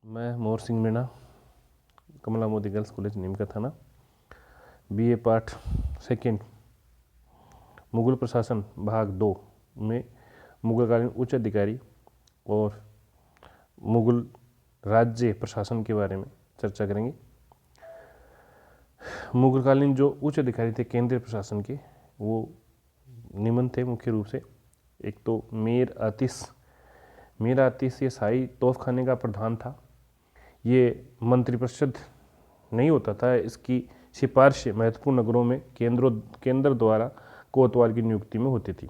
मैं मोहर सिंह मीणा, कमला Modi girls college नीम का थाना, बीए पार्ट सेकेंड मुगल प्रशासन भाग 2 में मुगलकालीन उच्च अधिकारी और मुगल राज्य प्रशासन के बारे में चर्चा करेंगे। मुगलकालीन जो उच्च अधिकारी थे केंद्रीय प्रशासन के, वो निम्न थे मुख्य रूप से। एक तो मीर आतिश ये शाही तोपखाने का प्रधान था। ये मंत्रिपरिषद नहीं होता था, इसकी सिफारिश महत्वपूर्ण नगरों में केंद्र द्वारा कोतवाल की नियुक्ति में होती थी।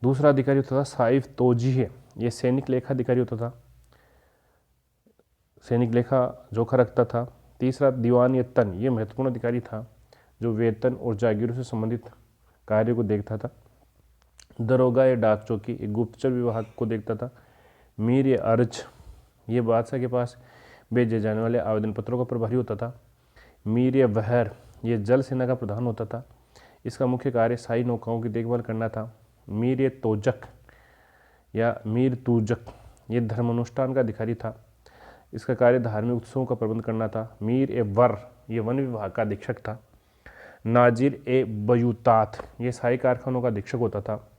दूसरा अधिकारी होता था साइफ तोजीह, ये सैनिक लेखा अधिकारी होता था, सैनिक लेखा जोखा रखता था। तीसरा दीवान ये तन, ये महत्वपूर्ण अधिकारी था जो वेतन और जागीरों से संबंधित कार्य को देखता था। दरोगा या डाक चौकी एक गुप्तचर विभाग को देखता था। मीर ये अर्ज, ये बादशाह के पास भेजे जाने वाले आवेदन पत्रों का प्रभारी होता था। मीर ये बहर, ये जल सेना का प्रधान होता था, इसका मुख्य कार्य शाही नौकाओं की देखभाल करना था। मीर ये तोजक या मीर तूजक, ये धर्मानुष्ठान का अधिकारी था, इसका कार्य धार्मिक उत्सवों का प्रबंध करना था। मीर ए वर, ये वन विभाग का अधीक्षक था। नाजिर ए बयूतात, ये शाही कारखानों का अधीक्षक होता था।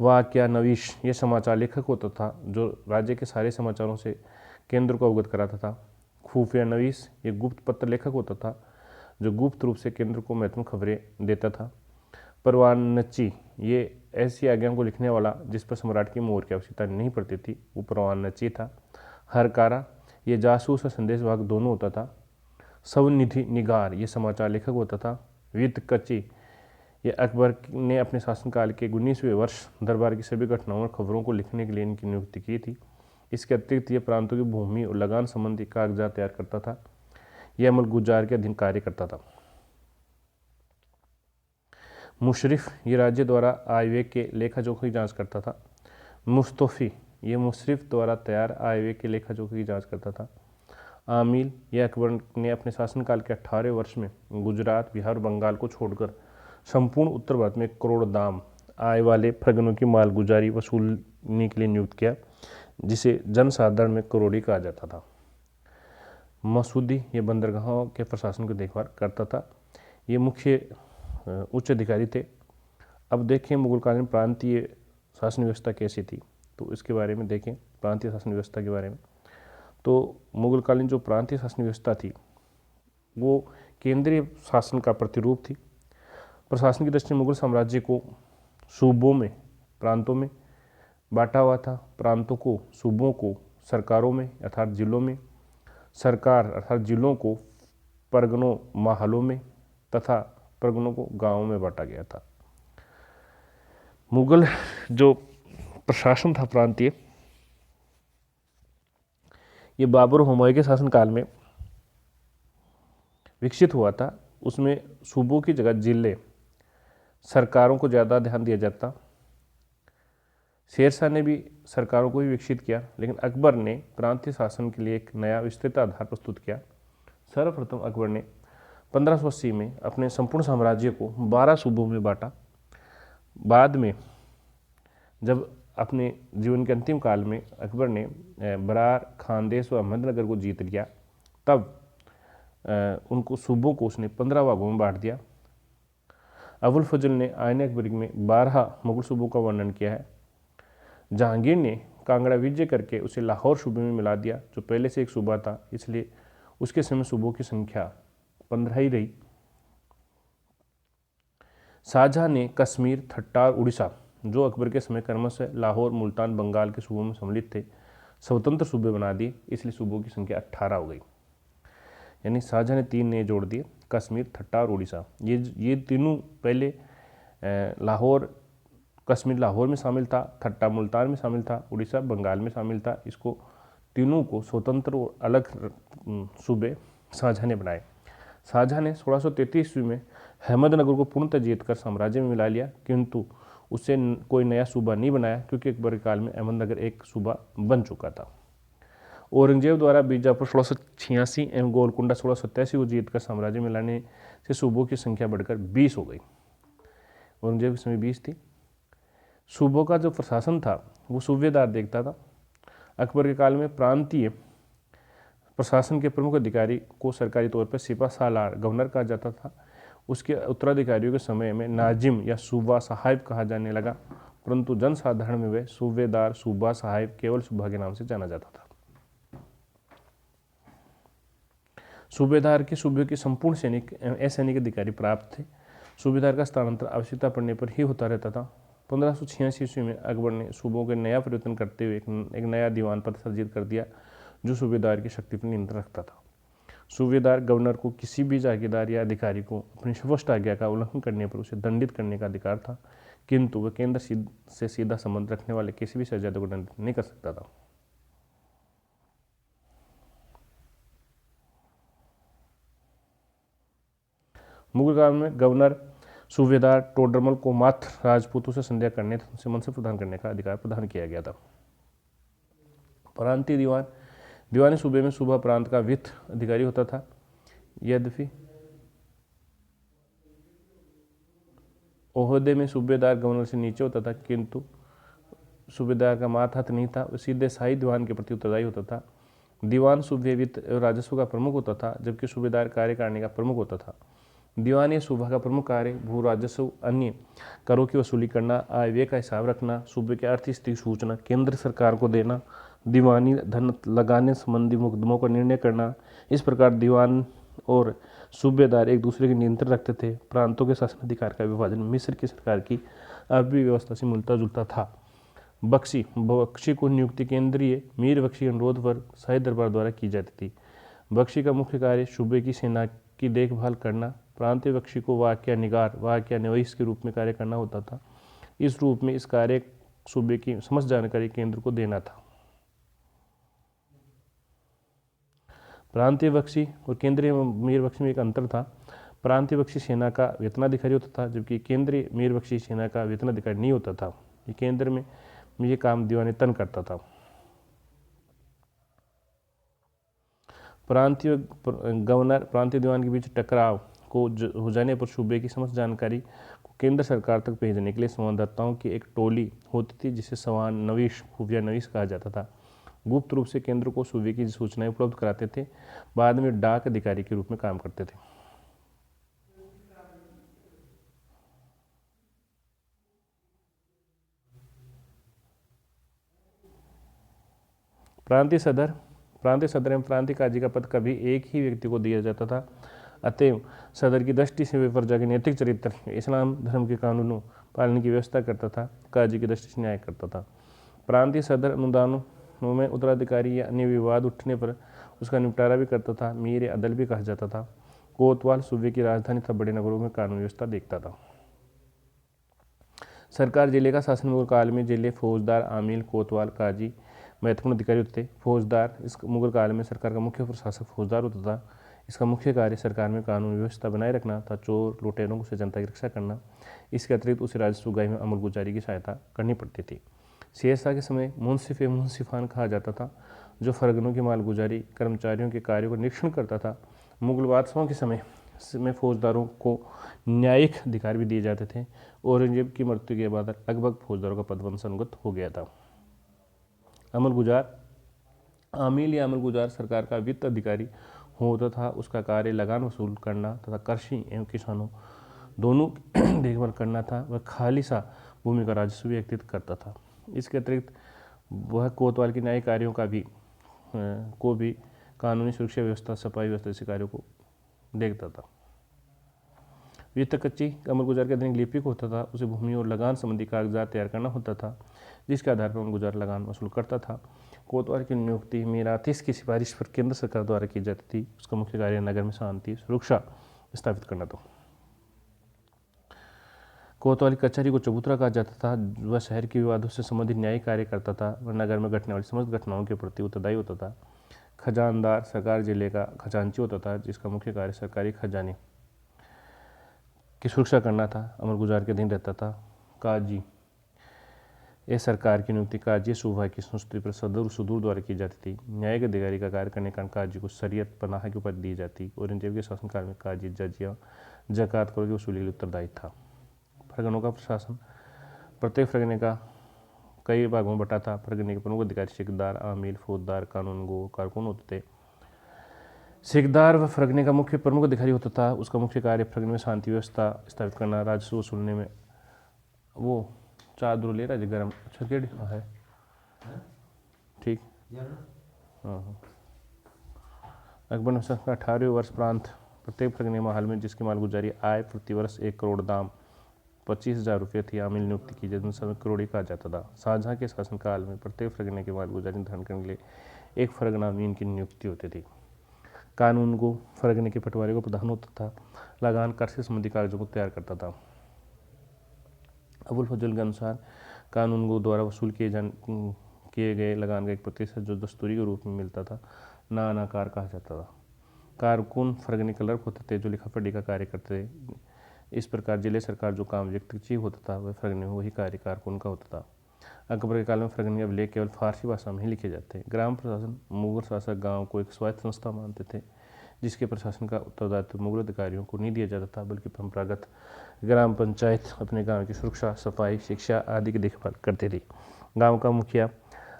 वाक्या नवीश, ये समाचार लेखक होता था जो राज्य के सारे समाचारों से केंद्र को अवगत कराता था। खुफिया नवीस, ये गुप्त पत्र लेखक होता था जो गुप्त रूप से केंद्र को महत्वपूर्ण खबरें देता था। परवानची, ये ऐसी आज्ञाओं को लिखने वाला जिस पर सम्राट की मोहर की आवश्यकता नहीं पड़ती थी, वो परवानची था। हरकारा, ये जासूस और संदेश वाहक दोनों होता था। स्वनिधि निगार, ये समाचार लेखक होता था। वित्त कची, ये अकबर ने अपने शासनकाल के 19वें वर्ष दरबार की सभी घटनाओं और खबरों को लिखने के लिए इनकी नियुक्ति की थी। इसके अतिरिक्त ये प्रांतों की भूमि और लगान संबंधी कागजात तैयार करता था। यह अमल गुजार के अधीन कार्य करता था। मुशरिफ, ये राज्य द्वारा आय व्यय के लेखा जोखा की जांच करता था। मुस्तफ़ी, ये मुशरिफ द्वारा तैयार आय व्यय के लेखा जोखा की जांच करता था। आमिल, यह अकबर ने अपने शासनकाल के 18वें वर्ष में गुजरात, बिहार और बंगाल को छोड़कर संपूर्ण उत्तर भारत में 1 करोड़ दाम आय वाले प्रगणों की मालगुजारी वसूलने के लिए नियुक्त किया, जिसे जनसाधारण में करोड़ी कहा जाता था। मसूदी, ये बंदरगाहों के प्रशासन की देखभाल करता था। ये मुख्य उच्च अधिकारी थे। अब देखें मुगलकालीन प्रांतीय शासन व्यवस्था कैसी थी, तो इसके बारे में देखें प्रांतीय शासन व्यवस्था के बारे में। तो मुगलकालीन जो प्रांतीय शासन व्यवस्था थी वो केंद्रीय शासन का प्रतिरूप थी। प्रशासन की दृष्टि मुगल साम्राज्य को सूबों में, प्रांतों में बांटा हुआ था। प्रांतों को, सूबों को सरकारों में अर्थात जिलों में, सरकार अर्थात जिलों को परगनों महलों में तथा परगनों को गांवों में बांटा गया था। मुगल जो प्रशासन था प्रांतीय, ये बाबर हुमायूं के शासनकाल में विकसित हुआ था। उसमें सूबों की जगह जिले, सरकारों को ज़्यादा ध्यान दिया जाता। शेरशाह ने भी सरकारों को ही विकसित किया, लेकिन अकबर ने प्रांतीय शासन के लिए एक नया विस्तृत आधार प्रस्तुत किया। सर्वप्रथम अकबर ने 1580 में अपने संपूर्ण साम्राज्य को 12 सूबों में बांटा। बाद में जब अपने जीवन के अंतिम काल में अकबर ने बरार, खानदेश व अहमदनगर को जीत लिया, तब उनको सूबों को उसने 15 भागों में बांट दिया। अबुल फजल ने आईन अकबरी में 12 मुगल सूबों का वर्णन किया है। जहांगीर ने कांगड़ा विजय करके उसे लाहौर सूबे में मिला दिया, जो पहले से एक सूबा था, इसलिए उसके समय सूबों की संख्या 15 ही रही। शाहजहां ने कश्मीर, ठट्टा और उड़ीसा, जो अकबर के समय क्रमशः लाहौर, मुल्तान, बंगाल के सूबों में सम्मिलित थे, स्वतंत्र सूबे बना दिए, इसलिए सूबों की संख्या 18 हो गई। यानी शाहजहां ने 3 नए जोड़ दिए, कश्मीर, ठट्टा और उड़ीसा। ये तीनों पहले लाहौर, कश्मीर लाहौर में शामिल था, ठट्टा मुल्तान में शामिल था, उड़ीसा बंगाल में शामिल था। इसको तीनों को स्वतंत्र और अलग सूबे शाहजहां ने बनाए। शाहजहां ने 1633 ईस्वी में अहमदनगर को पूर्णतः जीतकर साम्राज्य में मिला लिया, किंतु उससे कोई नया सूबा नहीं बनाया, क्योंकि अकबर के काल में अहमदनगर एक सूबा बन चुका था। औरंगजेब द्वारा बीजापुर 1686 एवं गोलकुंडा 1687 को जीतकर साम्राज्य में लाने से सूबों की संख्या बढ़कर 20 हो गई। औरंगजेब की समय 20 थी। सूबों का जो प्रशासन था वो सूबेदार देखता था। अकबर के काल में प्रांतीय प्रशासन के प्रमुख अधिकारी को सरकारी तौर पर सिपा सालार गवर्नर कहा जाता था। उसके उत्तराधिकारियों के समय में नाजिम या सूबा साहिब कहा जाने लगा, परंतु जनसाधारण में वे सूबेदार, सूबा साहिब, केवल सूबा के नाम से जाना जाता था। सूबेदार के सूबे के संपूर्ण सैनिक एवं असैनिक अधिकारी प्राप्त थे। सूबेदार का स्थानांतरण आवश्यकता पड़ने पर ही होता रहता था। 1586 ईस्वी में अकबर ने सूबों के नया परिवर्तन करते हुए एक नया दीवान पद सर्जित कर दिया, जो सूबेदार की शक्ति पर नियंत्रण रखता था। सूबेदार गवर्नर को किसी भी जागीरदार या अधिकारी को अपनी स्पष्ट आज्ञा का उल्लंघन करने पर उसे दंडित करने का अधिकार था, किंतु वह केंद्र से सीधा संबंध रखने वाले किसी भी शहजादे को दंडित नहीं कर सकता था। मुगल काल में गवर्नर सूबेदार टोडरमल को मात्र राजपूतों से संध्या करने तथा उनसे मनसब प्रदान करने का अधिकार प्रदान किया गया था। प्रांतीय दीवान दीवानी सूबे में सूबा प्रांत का वित्त अधिकारी होता था। यद्यपि ओहदे में सूबेदार गवर्नर से नीचे होता था, किंतु सूबेदार का मातहत नहीं था, वह सीधे शाही दीवान के प्रति उत्तरदायी होता था। दीवान सूबे वित्त एवं राजस्व का प्रमुख होता था, जबकि सूबेदार कार्यकारिणी का प्रमुख होता था। दीवान या सूबा का प्रमुख कार्य भू राजस्व, अन्य करों की वसूली करना, आय व्यय का हिसाब रखना, सूबे की आर्थिक स्थिति सूचना केंद्र सरकार को देना, दीवानी धन लगाने संबंधी मुकदमों का निर्णय करना। इस प्रकार दीवान और सूबेदार एक दूसरे के नियंत्रण रखते थे। प्रांतों के शासन अधिकार का विभाजन मिस्र की सरकार की अर्थव्यवस्था से मिलता जुलता था। बख्शी को नियुक्ति केंद्रीय मीर बख्शी के अनुरोध पर शाही दरबार द्वारा की जाती थी। बख्शी का मुख्य कार्य सूबे की सेना की देखभाल करना, प्रांतीय बख्शी को वाक्या निगार, वाक्या निवैस के रूप में कार्य करना होता था। इस रूप में इस कार्य सूबे की समस्त जानकारी केंद्र को देना था। प्रांतीय बख्शी और केंद्रीय मीर बख्शी में एक अंतर था। प्रांतीय बख्शी सेना का वेतनाधिकारी होता था, जबकि केंद्रीय मीर बख्शी सेना का वेतनाधिकारी नहीं होता था। ये केंद्र में ये काम दीवानी तन करता था। प्रांतीय गवर्नर प्रांतीय दीवान के बीच टकराव को हो जाने पर सूबे की समस्त जानकारी को केंद्र सरकार तक भेजने के लिए संवाददाताओं की एक टोली होती थी, जिसे सवान नवीश, खुफिया नवीस कहा जाता था। गुप्त रूप से केंद्र को सूबे की सूचनाएं उपलब्ध कराते थे, बाद में डाक अधिकारी के रूप में काम करते थे। प्रांतीय सदर एवं प्रांतीय काजी का पद कभी एक ही व्यक्ति को दिया जाता था। अतएव सदर की दृष्टि से वे प्रजा के नैतिक चरित्र, इस्लाम धर्म के कानूनों पालन की व्यवस्था करता था। काजी की दृष्टि से न्याय करता था। प्रांतीय सदर अनुदानों में उत्तराधिकारी या अन्य विवाद उठने पर उसका निपटारा भी करता था। मीर अदल भी कहा जाता था। कोतवाल सूबे की राजधानी तथा बड़े नगरों में कानून व्यवस्था देखता था। सरकार जिले का शासन मुगल काल में जिले फौजदार, आमील, कोतवाल, काजी महत्वपूर्ण अधिकारी होते थे। फौजदार इस मुगल काल में सरकार का मुख्य प्रशासक फौजदार होता था। इसका मुख्य कार्य सरकार में कानून व्यवस्था बनाए रखना तथा चोर लुटेरों से जनता की रक्षा करना। इसके अतिरिक्त उसे राजस्व उगाही में अमल गुजारी की सहायता करनी पड़ती थी। शेरशाह के समय मुंसिफ या मुंसिफान कहा जाता था, जो फरगनों की मालगुजारी, कर्मचारियों के कार्यों का निरीक्षण करता था। मुगल बादशाहों के समय में फौजदारों को न्यायिक अधिकार भी दिए जाते थे। औरंगजेब की मृत्यु के बाद लगभग फौजदारों का पद वंशानुगत हो गया था। अमलगुजार आमील या अमलगुजार सरकार का वित्त अधिकारी होता था। उसका कार्य लगान वसूल करना तथा कृषि एवं किसानों दोनों देखभाल करना था। वह खालिसा भूमि का राजस्व भी एकत्रित करता था। इसके अतिरिक्त वह कोतवाल के न्यायिक कार्यों का भी कानूनी सुरक्षा व्यवस्था, सफाई व्यवस्था जैसे कार्यों को देखता था। वित्त कच्ची अमलगुजार के अधीन लिपिक होता था। उसे भूमि और लगान संबंधी कागजात तैयार करना होता था, जिसके आधार पर अमलगुजार लगान वसूल करता था। कोतवाल की नियुक्ति मीरातीस की सिफारिश पर केंद्र सरकार द्वारा की जाती थी। उसका मुख्य कार्य नगर में शांति सुरक्षा स्थापित करना था। कोतवाल की कचहरी को चबूतरा कहा जाता था। वह शहर के विवादों से संबंधित न्यायिक कार्य करता था। वह नगर में घटने वाली समस्त घटनाओं के प्रति उत्तरदायी होता था। खजानदार सरकार जिले का खजांची होता था, जिसका मुख्य कार्य सरकारी खजाने की सुरक्षा करना था। अमलगुजार के अधीन रहता था। काजी ये सरकार की नियुक्ति काजी सूबा की संस्तुति पर सुदूर द्वारा की जाती थी। न्यायिक अधिकारी का कार्य करने के कारण काजी को शरीयत पनाह की उपाधि दी जाती। औरंगजेब के शासनकाल में काजी जजिया जकात करों की वसूली के लिए उत्तरदायी था। फरगनों का प्रशासन प्रत्येक फरगने का कई भागों में बटा था। फरगने के प्रमुख अधिकारी सिकदार, आमिल, फौजदार, कानूनगो, कारकुन होते थे। सिकदार व फरगने का मुख्य प्रमुख अधिकारी होता था। उसका मुख्य कार्य फरगने में शांति व्यवस्था स्थापित करना, राजस्व वसूलने में। वो चादर ले रहा है गरम, अच्छा केड़ी है ठीक। हाँ अकबर ने 18वें वर्ष प्रांत प्रत्येक फरगने महल में जिसकी मालगुजारी आय प्रति वर्ष 1 करोड़ दाम 25,000 रुपये थी, आमिल नियुक्ति की जाती, समय करोड़ी कहा जाता था। शाहजहाँ के शासनकाल में प्रत्येक फरगने की मालगुजारी निर्धारण करने के लिए एक फरगना अमीन की नियुक्ति होती थी। कानून को फरगने के पटवारी को प्रधान होता था। लगान कर से संबंधी कागजों को तैयार करता था। अबुल फजल के अनुसार कानून को द्वारा वसूल किए गए लगान का 1% जो दस्तूरी के रूप में मिलता था नानाकार कहा जाता था। कारकुन फरगने क्लर्क होते थे जो लिखा पढ़ी का कार्य करते थे। इस प्रकार जिले सरकार जो काम व्यक्ति चीफ होता था वह फरगने में वही कार्य कारकुन का होता था। अकबर के काल में फरगने के अभिलेख केवल फारसी भाषा में ही लिखे जाते हैं। ग्राम प्रशासन मुगल शासक गांव को एक स्वायत्त संस्था मानते थे जिसके प्रशासन का उत्तरदायित्व मुगल अधिकारियों को नहीं दिया जाता था, बल्कि परंपरागत ग्राम पंचायत अपने गांव की सुरक्षा, सफाई, शिक्षा आदि की देखभाल करती थी। गांव का मुखिया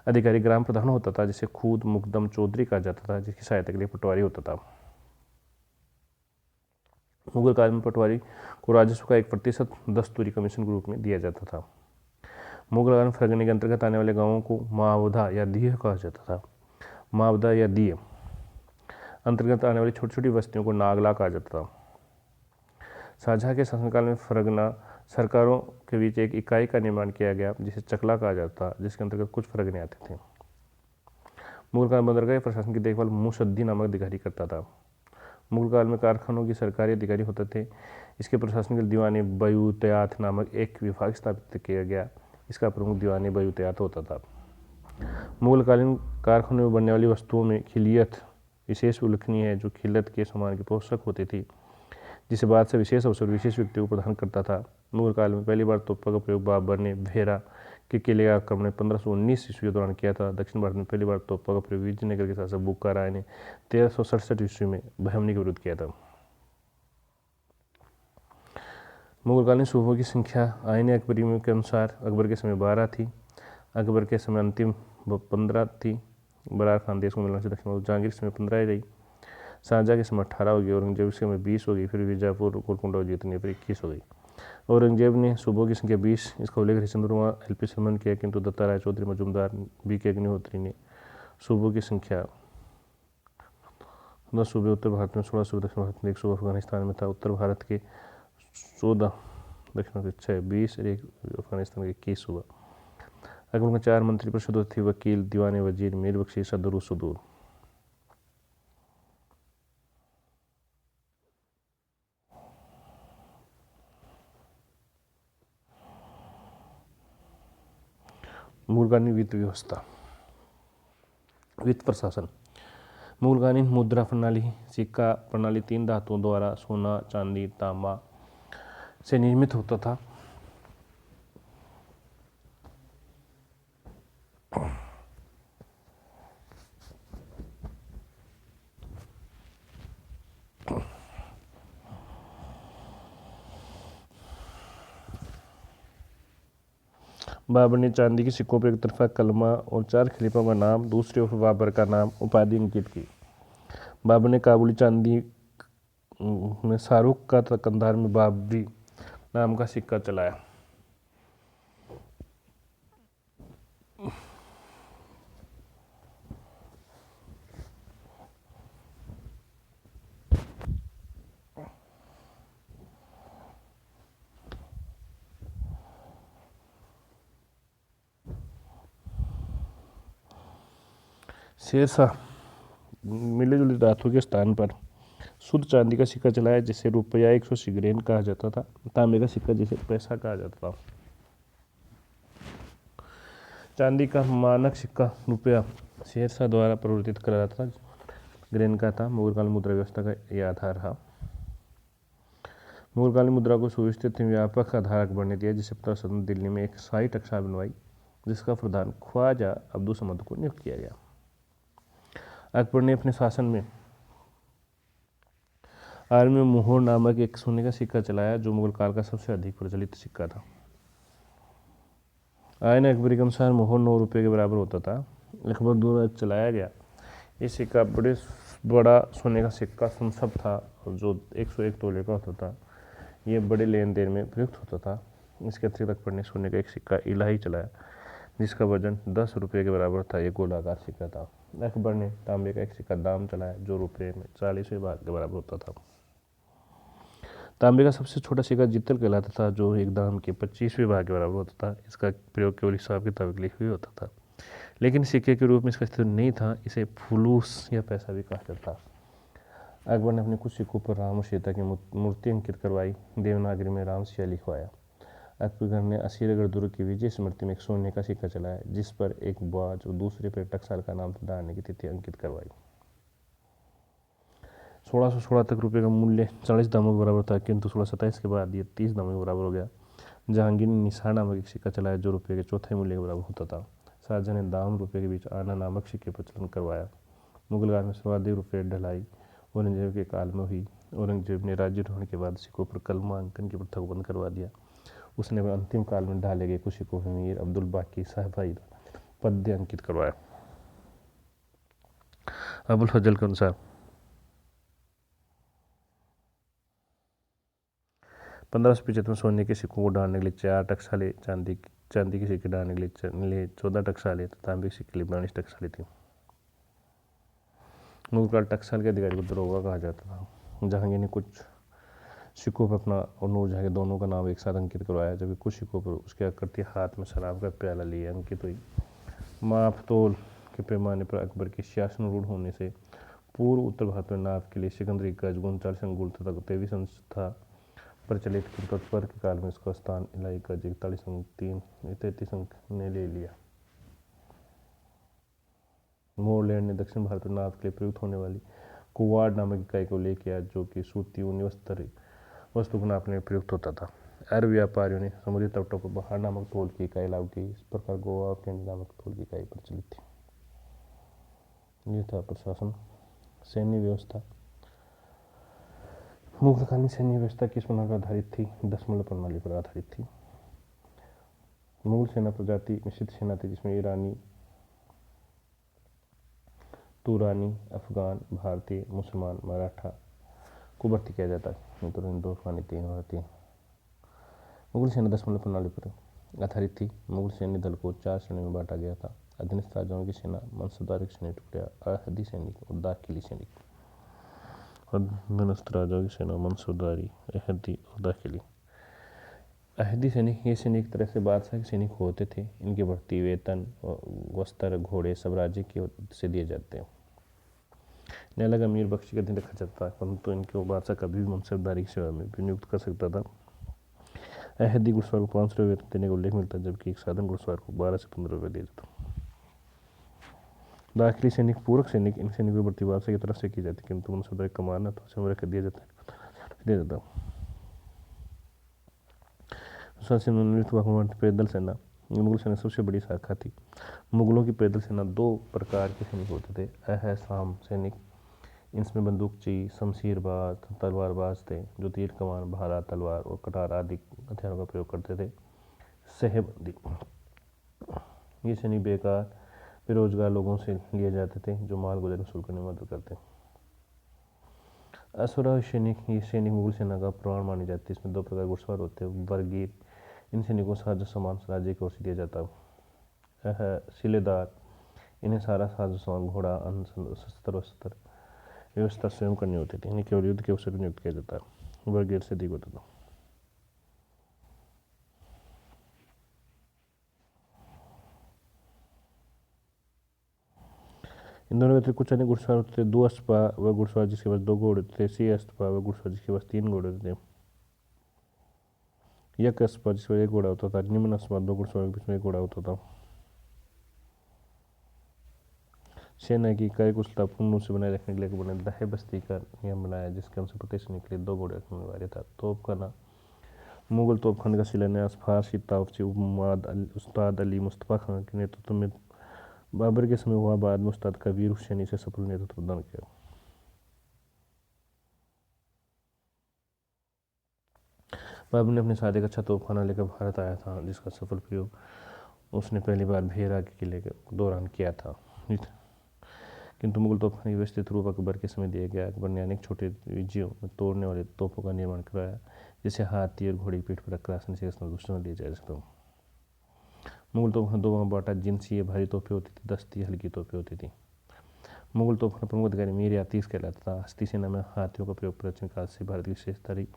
अधिकारी ग्राम प्रधान होता था जिसे खुद मुकदम चौधरी कहा जाता था, जिसकी सहायता के लिए पटवारी होता था। मुगल काल में पटवारी को राजस्व का 1% दस्तूरी कमीशन के रूप में दिया जाता था। मुगल काल में फरगने के अंतर्गत आने वाले गांवों को मावधा या दीह कहा जाता था। मावधा या दीह अंतर्गत आने वाली छोटी छोटी बस्तियों को नागला कहा जाता था। शाहजहाँ के शासनकाल में फरगना सरकारों के बीच एक इकाई का निर्माण किया गया जिसे चकला कहा जाता था, जिसके अंतर्गत कुछ फरगने आते थे। मुगल काल में बंदरगाह प्रशासन की देखभाल मुसद्दी नामक अधिकारी करता था। मुगल काल में कारखानों की सरकारी अधिकारी होते थे। इसके प्रशासन के लिए दीवाने बयूतयात नामक एक विभाग स्थापित किया गया। इसका प्रमुख दीवाने बयूतयात होता था। मुगलकालीन कारखानों में बनने वाली वस्तुओं में खिलियत विशेष उल्लेखनीय है, जो खिलत के सामान की पोषक होती थी, जिसे बाद से विशेष अवसर विशेष व्यक्ति को प्रदान करता था। मुगल काल में पहली बार तोपा का प्रयोग बाबर ने भेरा के किले का आक्रमण 1519 ईस्वी के दौरान किया था। दक्षिण भारत में पहली बार तोपा का प्रयोग विजयनगर के शासक बुक्का राय ने 1367 ईस्वी में बहमनी के विरुद्ध किया था। मुगलकालीन सूबों की संख्या आईने अकबरी के अनुसार अकबर के समय 12 थी। अकबर के समय अंतिम 15 थी। बरार खान देश को मिलने से दक्षिण जहांगीर के समय 15 ही रही। शाहजहाँ के समय 18 हो गई। औरंगजेब के समय 20 हो गई। फिर बीजापुर गोलकुंडा जीतने पर 21 हो गई। औरंगजेब ने सूबों की संख्या 20, इसका उल्लेख हरिश्चंद्र वर्मा LP शर्मा ने किया, किंतु दत्ता राय चौधरी मजूमदार BK अग्निहोत्री ने सूबों की संख्या 10 सूबे उत्तर भारत में, 16 सूबे दक्षिण भारत में, 1 सूबा अफगानिस्तान में था। उत्तर भारत के 14, दक्षिण भारत के 6, 20 और एक अफगानिस्तान के 21 सूबा। अकबर में 4 मंत्री परिषद होती थी: वकील, दीवाने वजीर, मीर बख्शी, सदर सुदूर। मुगलकालीन वित्त व्यवस्था, वित्त प्रशासन। मुगलकालीन मुद्रा प्रणाली, सिक्का प्रणाली 3 धातुओं द्वारा सोना, चांदी, तांबा से निर्मित होता था। बाबर ने चांदी के सिक्कों पर एक तरफा कलमा और 4 खलीफों का नाम, दूसरे ओर बाबर का नाम उपाधि अंकित की। बाबर ने काबुली चांदी में शाहरुख का तथा कंधार में बाबरी नाम का सिक्का चलाया। शेरशाह मिले जुले धातु के स्थान पर शुद्ध चांदी का सिक्का चलाया, जिसे रुपया 180 ग्रेन कहा जाता था। तांबे का सिक्का जिसे पैसा कहा जाता था। चांदी का मानक सिक्का रुपया शेरशाह द्वारा प्रवर्तित करा जाता था, ग्रेन का था। मुगलकालीन मुद्रा व्यवस्था का यह आधार रहा। मुगलकालीन मुद्रा को सुव्यवस्थित व्यापक आधार अकबर ने दिया, जिसे प्रशासन दिल्ली में एक शाही टकसाल बनवाई, जिसका प्रधान ख्वाजा अब्दुल समद को नियुक्त किया गया। अकबर ने अपने शासन में आलमी मोहर नामक एक सोने का सिक्का चलाया, जो मुगल काल का सबसे अधिक प्रचलित सिक्का था। आयन अकबरी के अनुसार मोहर 9 रुपये के बराबर होता था। अकबर द्वारा चलाया गया ये सिक्का बड़े बड़ा सोने का सिक्का संसब था जो 101 तोले का होता था। ये बड़े लेन देन में प्रयुक्त होता था। इसके अतिरिक्त अकबर ने सोने का एक सिक्का इलाही चलाया जिसका वजन 10 रुपये के बराबर था। ये गोलाकार सिक्का था। अकबर ने तांबे का एक सिक्का दाम चलाया जो रुपये में 40वें भाग के बराबर होता था। तांबे का सबसे छोटा सिक्का जितल कहलाता था जो एक दाम के 25वें भाग के बराबर होता था। इसका प्रयोग केवल हिसाब किताब के लिए ही होता था, लेकिन सिक्के के रूप में इसका अस्तित्व नहीं था। इसे फुलूस या पैसा भी कहा जाता था। अकबर ने अपने कुछ सिक्कों पर राम और सीता की मूर्ति अंकित करवाई। देवनागरी में राम सिया लिखवाया। अकबर ने असीरगढ़ दुर्ग की विजय स्मृति में एक सोने का सिक्का चलाया जिस पर एक बाज और दूसरे पर टकसाल का नाम डालने की तिथि अंकित करवाई। 1616 तक रुपये का मूल्य 40 दामों के बराबर था, किंतु 1627 के बाद ये 30 दामों के बराबर हो गया। जहांगीर ने निसार नामक एक सिक्का चलाया जो रुपये के चौथे मूल्य के बराबर होता था। शाहजहां ने दाम रुपये के बीच आना नामक सिक्के पर प्रचलन करवाया। मुगल काल में सर्वाधिक रुपये ढलाई औरंगजेब के काल में हुई। औरंगजेब ने राज्यारोहण के बाद सिक्कों पर कलमांकन की प्रथा को बंद करवा दिया। उसने अपने अंतिम काल में ढाले गए कुछ सिक्कों पर मीर अब्दुल बाकी साहबाई पद्य अंकित करवाया। अबुल फजल के अनुसार 1575 में सोने के सिक्कों को डालने के लिए 4 टकसालें, चांदी के सिक्के डालने के लिए 14 टकसालें, तांबे के सिक्के के लिए 42 टकसालें थी। मुगल काल टकसाल के अधिकारी को दरोगा कहा जाता था। जहांगीर ने कुछ सिक्कों पर अपना और नूरजहां के दोनों का नाम एक साथ अंकित करवाया, जबकि कुछ सिक्कों पर उसकी आकृति हाथ में शराब का प्याला लिए अंकित हुई। माप तोल के पैमाने पर अकबर के शासन रूढ़ होने से पूर्व उत्तर भारत में नाप के लिए सिकंदरी गज 39 अंगुल तथा 23 अंश था प्रचलित, किंतु अकबर के काल में इसका स्थान इलाही गज 41 अंक 33 अंक ने ले लिया। मोरलैंड ने दक्षिण भारत में नाप के लिए प्रयुक्त होने वाली कुवाड़ नामक इकाई को ले किया जो कि सूती ऊनी वस्तु को नापने में प्रयुक्त होता था। अरब व्यापारियों ने समुद्री तटों पर बहार नामक तोल की इकाई लागू की। इस प्रकार गोवा और कैंडी नामक तोल की इकाई प्रचलित थी। ये था प्रशासन। सैन्य व्यवस्था। मुगलकालीन सैन्य व्यवस्था किस प्रणाली पर आधारित थी? दशमलव प्रणाली पर आधारित थी। मुगल सेना प्रजाति मिश्रित सेना थी जिसमें ईरानी, तुरानी, अफगान, भारतीय, मुसलमान, मराठा को भर्ती किया जाता है। तो हिंदू, अफगानी, तीन भारतीय। मुगल सेना दशमलव प्रणाली पर आधारित थी। मुगल सैन्य दल को 4 श्रेणियों में बांटा गया था: अधीनस्थ राजाओं की सेना, मनसबदार की सैनिक टुकड़ियां, अहदी सैनिक और दाखिली सैनिक। अधीनस्थ राजाओं की सेना, मनसबदारी, अहदी और दाखिली। अहदी सैनिक ये सैनिक एक तरह से बादशाह के सैनिक होते थे। इनकी भर्ती, वेतन, वस्त्र, घोड़े सब राज्य की ओर से दिए जाते हैं। इन्हें अलग अमीर बख्शी के अधीन रखा जाता है, परंतु इनको बादशाह कभी भी मनसबदारी की सेवा में भी नियुक्त कर सकता था। अहदी घुड़सवार को 500 रुपये वेतन देने का उल्लेख मिलता है, जबकि एक साधारण घुड़सवार को 12 से 15 रुपये दिया जाता। दाखिली सैनिक, पूरक सैनिक, इन सैनिकों की भर्ती बादशाह की तरफ से की जाती है, किंतु मनसबदारी कमाना तो समय रख दिया जाता है। पैदल सेना। मुगल सेना सबसे बड़ी शाखा थी। मुगलों की पैदल सेना 2 प्रकार के सैनिक होते थे: अहसाम सैनिक, इनमें बंदूकची, शमशीरबाज, तलवारबाज थे जो तीर कमान, भाला, तलवार और कटार आदि हथियारों का प्रयोग करते थे। सहबंदी, ये सैनिक बेकार बेरोजगार लोगों से लिए जाते थे जो माल गुजर वसूल करने में मदद करते। अश्वारोही सैनिक, ये सैनिक मुगल सेना का प्राण मानी जाती है। इसमें 2 प्रकार घुड़सवार होते हैं: बरगीर, इन सैनिकों को साजो सामान राज्य की ओर से दिया जाता है। सिलेदार, इन्हें सारा साजो सामान, घोड़ा, अन्न, शस्त्र वस्त्र व्यवस्था स्वयं करनी होती थी। इन्हें केवल युद्ध के अवसर पर नियुक्त किया जाता है। बरगीर से अधिक होता था। इन दोनों में कुछ अन्य घुड़सवार होते थे: 2 अश्वा व घुड़सवार जिसके पास 2 घोड़े होते थे, 6 अश्वा व घुड़सवार जिसके पास 3 घोड़े होते थे, यक अश्वा जिसके पास 1 घोड़ा होता था, निम्न अश्वा 2 घुड़सवार के बीच में 1 घोड़ा होता था। सेना की इकाई कुशलता पूर्ण रूप से बनाए रखने के लिए अकबर ने दहे बस्ती का नियम बनाया जिसके अनुसार प्रत्येक सैनिक के लिए 2 घोड़े रखना अनिवार्य था। तोपखाना। मुगल तोपखाने का शिलान्यास फारसी तावची उस्ताद अली मुस्तफा खान के नेतृत्व में बाबर के समय हुआ। बाद में उस्ताद कबीर हुसैनी से सफल नेतृत्व प्रदान किया। बाबर ने अपने साथ एक अच्छा तोपखाना लेकर भारत आया था जिसका सफल प्रयोग उसने पहली बार भेरा के किले के दौरान किया था। किंतु मुगल तोपों का व्यवस्थित रूप अकबर के समय दिया गया। अकबर ने अनेक छोटे विजयों में तोड़ने वाले तोपों का निर्माण करवाया, जिसे हाथी और घोड़े की पीठ पर रखकर आसानी से दुश्मन दिया जा सकता। मुगल तोपों ने दो भागों में बांटा, जिनसे ये भारी तोपें होती थी, दस्ती हल्की तोपें होती थी। मुगल तोपों का प्रमुख अधिकारी मीर यातीस कहलाता था। हस्ती सेना में हाथियों का प्रयोग प्राचीन काल से भारत की विशेषता रही,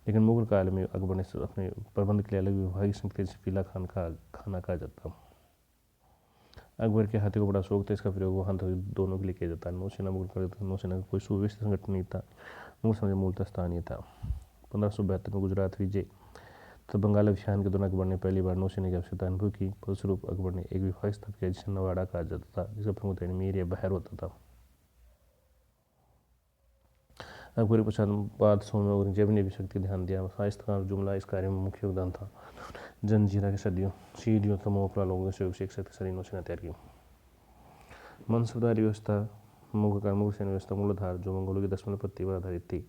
लेकिन मुगल काल में अकबर ने अपने प्रबंध के लिए अलग विभागीय संकेत जैसे पीला खाना कहा जाता। अकबर के हाथी को बड़ा शौक था, इसका प्रयोग वहाँ दोनों के लिए किया जाता है। नौसेना मुगल नौसेना का कोई सुव्यवस्थित संगठन नहीं था, मुगल समाज मूलतः स्थानीय था। 1572 में गुजरात विजय तो बंगाल अभियान के दौरान अकबर ने पहली बार नौसेना की आवश्यकता अनुभव की। फलस्वरूप अकबर ने एक विभाग स्थापित किया जिसे नवाड़ा कहा जाता था, जिसका प्रमुख मीर या बहर होता था। अकबर के पश्चात बादशाहों में औरंगजेब ने भी शक्ति ध्यान दिया। शाइस्ता जुमला इस कार्य में मुख्य योगदान था। जंजीरा के सीढ़ियों तमोपरा लोगों के सहयोग से एक शक्तिशाली नौसेना तैयार की। मनसबदारी व्यवस्था मुगल सैन्य व्यवस्था मूलाधार जो मंगोलों की 10 पत्ती पर आधारित थी।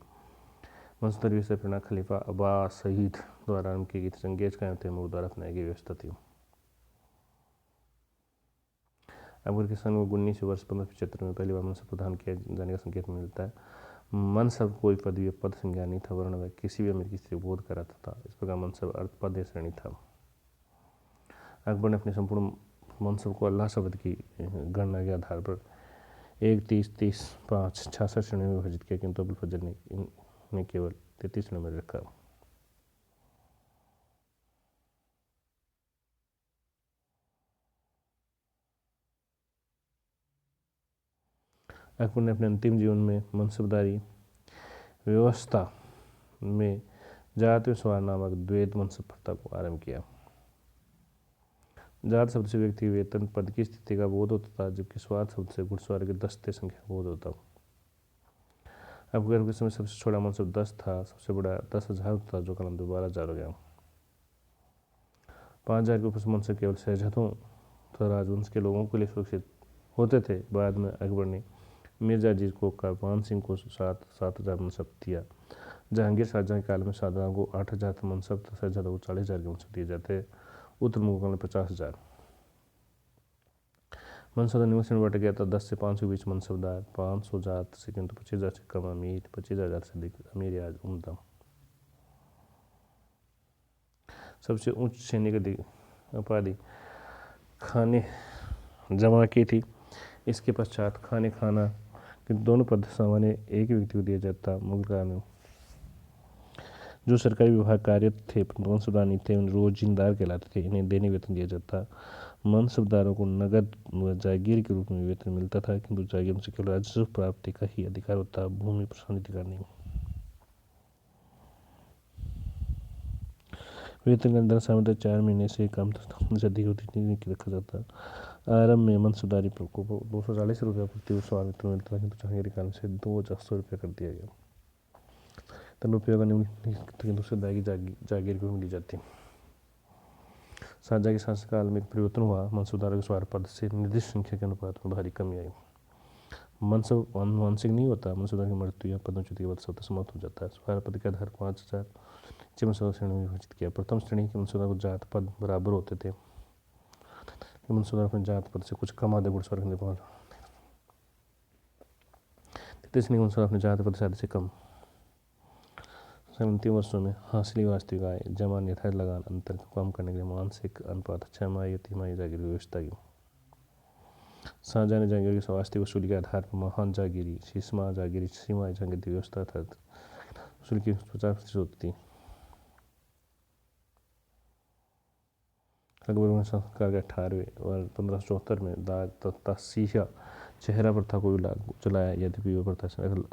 मनसबदारी व्यवस्था प्रेरणा खलीफा अब्बास सईद द्वारा आरंभ की गई थी। चंगेज खान तैमूर द्वारा अपनाई गई व्यवस्था थी। अकबर के सन 19 वर्ष 1575 में पहली बार मनसब प्रदान किया जाने का संकेत मिलता है। मनसब कोई पदवी पद संज्ञा नहीं था, वरन वह किसी भी अमीर की स्त्री बोध कराता था। इस प्रकार मनसब अर्थ पद या श्रेणी था। अकबर ने अपने संपूर्ण मनसब को अल्लाह शब्द की गणना के आधार पर 1, 30, 30, 5, 66 श्रेणियों में विभाजित किया, किंतु अबुल फजल ने इन्हें केवल 33 श्रेणियों में रखा। अकबर ने अपने अंतिम जीवन में मनसबदारी व्यवस्था में जात व सवार नामक द्वैध मनसब प्रथा को आरंभ किया। जात शब्द से व्यक्ति वेतन पद की स्थिति का बोध होता था, जबकि स्वार शब्द से घुड़सवार के दस्ते संख्या का बोध होता। अकबर के समय सबसे छोटा मनसब 10 था, सबसे बड़ा 10,000 था, जो कलम 12,000 हो गया। 5,000 के ऊपर मनसब केवल शहजादों तथा राजवंश के लोगों के लिए सुरक्षित होते थे। बाद में अकबर ने मिर्जा अजीज को मान सिंह को 7,000 मनसब दिया। जहांगीर शाहजहां के काल में शाहजहां को 8,000 मनसब तथा शहजादों को 40,000 के मनसब दिए जाते। उत्तर मुगलों में 50,000 मनसब निवास में बांटा गया था। 10 से 500 के बीच मनसबदार, 500 जात से किंतु 25,000 से कम अमीर, 25,000 से अधिक अमीर या उम्दा। सबसे उच्च श्रेणी की उपाधि खाने जमा की थी। इसके पश्चात खाना के दोनों पद सामान्य एक व्यक्ति को दिया जाता। मुगल काल में जो सरकारी विभाग कार्यरत थे मनसबदार नहीं थे, उन रोजिंदार कहलाते थे। इन्हें दैनिक वेतन दिया जाता। मनसबदारों को नगद व जागीर के रूप में वेतन मिलता था, किंतु जागीर से केवल राजस्व प्राप्ति का ही अधिकार होता, भूमि प्रशासन अधिकार नहीं। वेतन का निर्धारण सामान्यतः 4 महीने से कम से अधिक होती रखा जाता। आरंभ में मनसबदारी को 240 रुपये प्रति वर्ष वेतन मिलता था, किंतु जहांगीर काल से 2,400 रुपये कर दिया गया। तब रुपये का निम्नलिखित से जागीर को मिली जाती। शाहजहां के शासनकाल में परिवर्तन हुआ। मनसबदारों के सवार पद से निर्दिष्ट संख्या के अनुपात में भारी कमी आई। मनसब आनुवंशिक नहीं होता। मनसबदार की मृत्यु या पदोन्नति के बाद स्वतः समाप्त हो जाता है। सवार पद के आधार 5,000 मनसब श्रेणी में विभाजित किया। प्रथम श्रेणी के मनसबदार को जात पद बराबर होते थे। मनसबदार अपने जात पद से कुछ कम आधे घुड़सवार के निर्माण। तृतीय श्रेणी के मनसबदार अपने जात पद से आधे से कम। अंतिम वर्षों में हासिली वास्तविक आय जमा निर्धारित लगान अंतर को कम करने के लिए मानसिक अनुपात 6 या 3 जागीर की व्यवस्था की। शाहजहां ने जागीर की वास्तविक वसूली के आधार पर महान जागीरी, सीमा जागीरी की व्यवस्था था। वसूली की 50% होती थी। अकबर शासनकाल के 18वें और 1574 में दाग तथा सीहा चेहरा प्रथा को चलाया। यद्यपि वह प्रथा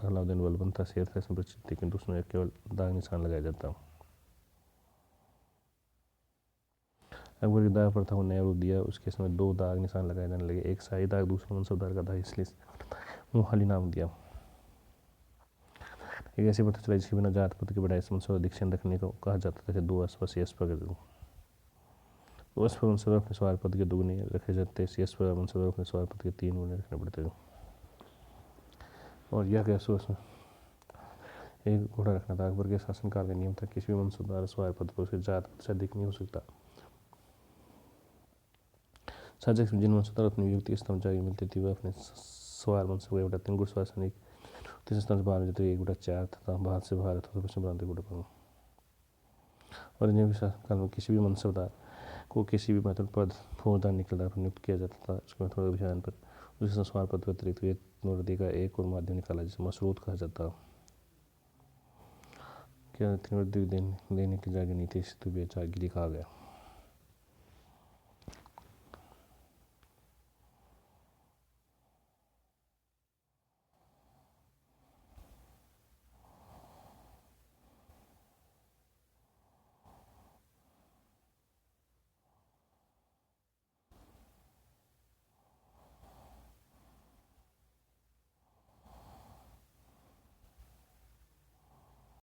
अलाउद्दीन बलबंता शेर था इसमें प्रचलित थी, किंतु उसमें केवल दाग निशान लगाया जाता। अकबर की दाग प्रथा को नया रूप दिया। उसके समय 2 दाग निशान लगाए जाने लगे, एक शाही दाग, दूसरा मनसबदार का दाग, इसलिए मुहाली नाम दिया। एक ऐसी प्रथा चलाई जिसके बिना जात पद के बजाय मनसब अधिक क्षण रखने को कहा जाता था। 2 अश्व मनसबदार अपने सवार पद के 2 गुने रखे जाते। अश्व मनसबदार अपने सवार पद के 3 गुने रखने पड़ते थे। और यह कैसे उसमें एक घोड़ा रखना था। अकबर के शासनकाल का नियम था, किसी भी मनसबदार सवार पद पर उसके जात पद से अधिक नहीं हो सकता। शासक जिन मनसबदार अपनी नियुक्ति स्तंभ जारी मिलती थी वह अपने सवार मनसब को 1/3 घुड़सवार सैनिक तीन स्तंभ से बाहर जाते 1/4 तथा भारत से बाहर तथा पश्चिम प्रांत 1/5। और इंजीनियर शासनकाल में किसी भी मनसबदार को किसी भी महत्वपूर्ण पद फौजदार निकलदार पर नियुक्त किया जाता था। उसके महत्वपूर्ण अभियान पर उसके संस्मरण पद के अतिरिक्त वेतन वृद्धि का एक और माध्यम निकाला जिसे मसरूत कहा जाता। क्या वृद्धि देने की जारी नीति से जागीरी कहा गया।